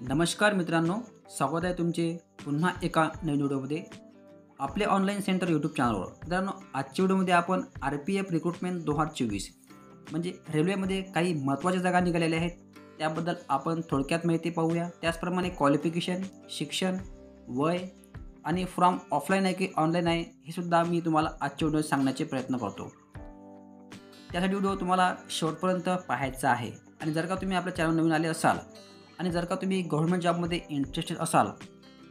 नमस्कार मित्रांनो, स्वागत आहे तुमचे पुन्हा एका नवीन व्हिडिओमध्ये आपले ऑनलाईन सेंटर यूट्यूब चॅनलवर. मित्रांनो, आजच्या व्हिडिओमध्ये आपण RPF रिक्रुटमेंट 2024 म्हणजे रेल्वेमध्ये काही महत्त्वाच्या जागा निघालेल्या आहेत त्याबद्दल आपण थोडक्यात माहिती पाहूया. त्याचप्रमाणे क्वालिफिकेशन, शिक्षण, वय आणि फॉर्म ऑफलाईन आहे की ऑनलाईन आहे हे सुद्धा मी तुम्हाला आजच्या व्हिडिओत सांगण्याचे प्रयत्न करतो. त्यासाठी व्हिडिओ तुम्हाला शेवटपर्यंत पाहायचा आहे. आणि जर का तुम्ही आपल्या चॅनल नवीन आले असाल आणि जर का तुम्ही गव्हर्नमेंट जॉबमध्ये इंटरेस्टेड असाल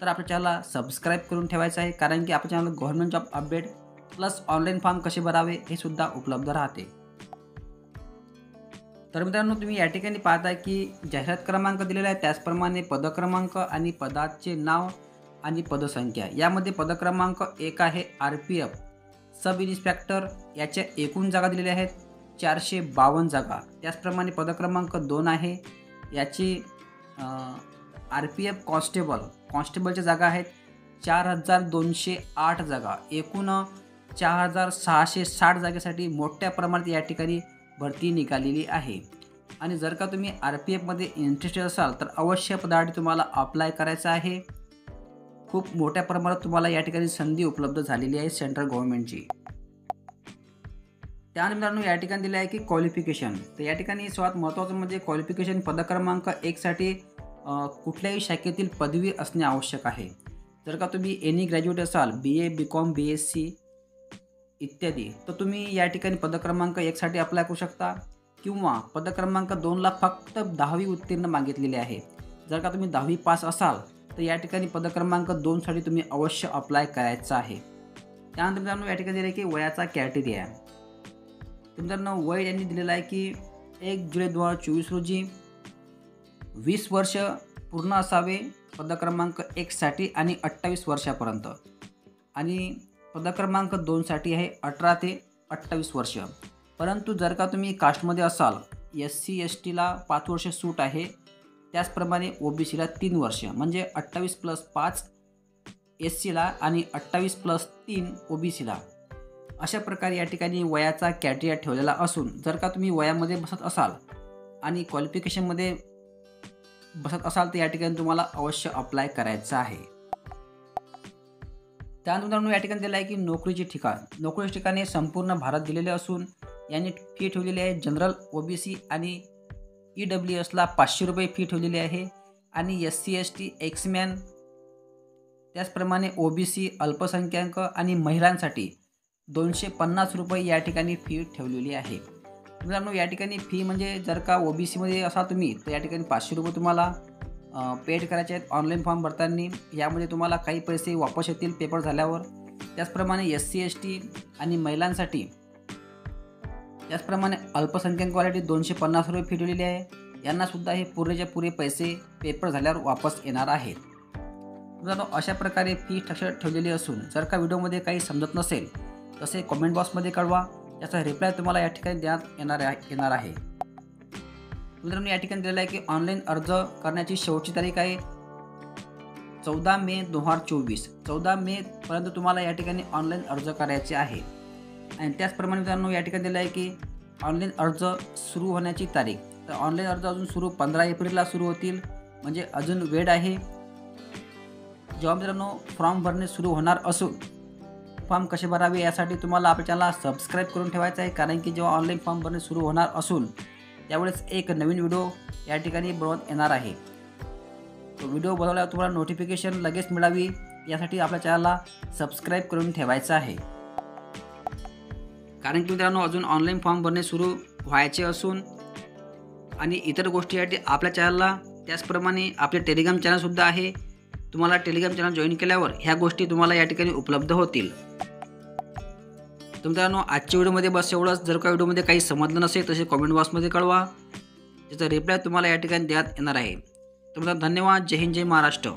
तर आपल्या चॅनलला सबस्क्राईब करून ठेवायचं आहे, कारण की आपल्या चॅनलला government job update plus online form कसे भरावे हे सुद्धा उपलब्ध राहते. तर मित्रांनो, तुम्ही या ठिकाणी पाहताय की जाहिरात क्रमांक दिलेला आहे, त्याचप्रमाणे पद क्रमांक आणि पदाचे नाव आणि पदसंख्या. यामध्ये पद क्रमांक 1 आहे RPF सब इन्स्पेक्टर. याच्या एकूण जागा दिलेल्या आहेत 452 जागा. त्याचप्रमाणे पद क्रमांक 2 आहे, याची RPF कॉन्स्टेबलच्या जागा आहेत 4208 जागा. एकूण 4660 जागेसाठी मोठ्या प्रमाणात या ठिकाणी भरती निघालेली आहे. आणि जर का तुम्ही RPFमध्ये इंटरेस्टेड असाल तर अवश्य पदासाठी तुम्हाला अप्लाय करायचं आहे. खूप मोठ्या प्रमाणात तुम्हाला या ठिकाणी संधी उपलब्ध झालेली आहे सेंट्रल गव्हर्नमेंटची. त्यानंतर या ठिकाणी दिलं आहे की क्वालिफिकेशन. तर या ठिकाणी सर्वात महत्त्वाचं म्हणजे क्वालिफिकेशन पद क्रमांक 1 साठी कुठल्याही शाखेतील पदवी असणे आवश्यक आहे. जर का तुम्ही एनी ग्रॅज्युएट असाल, BA, BCom, BSc इत्यादी, तर तुम्ही या ठिकाणी पद क्रमांक 1 साठी अप्लाय करू शकता. किंवा पद क्रमांक 2ला फक्त 10वी उत्तीर्ण मागितलेले आहे. जर का तुम्ही 10वी पास असाल तर या ठिकाणी पद क्रमांक 2 साठी तुम्ही अवश्य अप्लाय करायचं आहे. त्यानंतर मित्रांनो या ठिकाणी दिलं आहे की वयाचा क्रायटेरिया. मित्रांनो, वय यांनी दिलेलं आहे की 1 जुलै 2024 रोजी 20 वर्ष पूर्ण असावे पद क्रमांक 1 साठी आणि 28 वर्षापर्यंत. आणि पद क्रमांक 2 साठी आहे 18 ते 28 वर्ष. परंतु जर का तुम्ही कास्टमध्ये असाल, SC STला 5 वर्ष सूट आहे. त्याचप्रमाणे OBCला 3 वर्ष, म्हणजे 28+5 SCला आणि 28+3 OBCला. अशा प्रकारे या ठिकाणी वयाचा क्रायटेरिया ठेवलेला असून जर का तुम्ही वयामध्ये बसत असाल आणि क्वालिफिकेशनमध्ये बसत असाल तर या ठिकाणी तुम्हाला अवश्य अप्लाय करायचं आहे. त्यानंतर या ठिकाणी दिलं आहे की नोकरीचे ठिकाण. नोकरीचे ठिकाणे संपूर्ण भारत दिलेले असून यांनी फी ठेवलेली आहे. जनरल, OBC आणि EWSला 500 रुपये फी ठेवलेली आहे. आणि SC ST, एक्समॅन, त्याचप्रमाणे OBC, अल्पसंख्याक आणि महिलांसाठी 250 रुपये या ठिकाणी फी ठेवलेली आहे. मित्रांनो, या ठिकाणी फी म्हणजे जर का OBCमध्ये असाल तुम्ही तर या ठिकाणी 500 रुपये तुम्हाला पेड करायचे आहेत ऑनलाईन फॉर्म भरताना. यामध्ये तुम्हाला काही पैसे वापस येतील पेपर झाल्यावर. त्याचप्रमाणे SC ST आणि महिलांसाठी, त्याचप्रमाणे अल्पसंख्याकवासाठी 250 रुपये फी ठेवलेली आहे. यांनासुद्धा हे पुरेच्या पुरे पैसे पेपर झाल्यावर वापस येणार आहेत. मित्रांनो, अशा प्रकारे फी ठेवलेली असून जर का व्हिडिओमध्ये काही समजत नसेल तसे कमेंट बॉक्समध्ये कळवा. याचा रिप्लाय तुम्हाला या ठिकाणी देण्यात येणार आहे. मित्रांनो, या ठिकाणी दिलेलं आहे की ऑनलाईन अर्ज करण्याची शेवटची तारीख आहे 14 मे 2024. 14 मे पर्यंत तुम्हाला या ठिकाणी ऑनलाईन अर्ज करायचे आहे. आणि त्याचप्रमाणे मित्रांनो या ठिकाणी दिलं आहे की ऑनलाईन अर्ज सुरू होण्याची तारीख. तर ऑनलाईन अर्ज अजून सुरू 15 एप्रिलला सुरू होतील, म्हणजे अजून वेळ आहे. जेव्हा मित्रांनो फॉर्म भरणे सुरू होणार असून फॉर्म कसे भरावे यासाठी तुम्हाला आपल्या चॅनलला सबस्क्राईब करून ठेवायचं आहे, कारण की जेव्हा ऑनलाईन फॉर्म भरणे सुरू होणार असून त्यावेळेस एक नवीन व्हिडिओ या ठिकाणी बनवत येणार आहे. तो व्हिडिओ बनवल्यावर तुम्हाला नोटिफिकेशन लगेच मिळावी यासाठी आपल्या चॅनलला सबस्क्राईब करून ठेवायचं आहे. कारण की मित्रांनो अजून ऑनलाईन फॉर्म भरणे सुरू व्हायचे असून आणि इतर गोष्टीसाठी आपल्या चॅनलला, त्याचप्रमाणे आपले टेलिग्राम चॅनलसुद्धा आहे. तुम्हाला टेलिग्राम चॅनल जॉईन केल्यावर ह्या गोष्टी तुम्हाला या ठिकाणी उपलब्ध होतील. तर मित्रांनो, आजच्या व्हिडिओमध्ये बस एवढंच. जर का व्हिडिओमध्ये काही समजलं नसेल तसे कमेंट बॉक्समध्ये कळवा, त्याचा रिप्लाय तुम्हाला या ठिकाणी देण्यात येणार आहे. तर मित्रांनो, धन्यवाद. जय हिंद, जय महाराष्ट्र.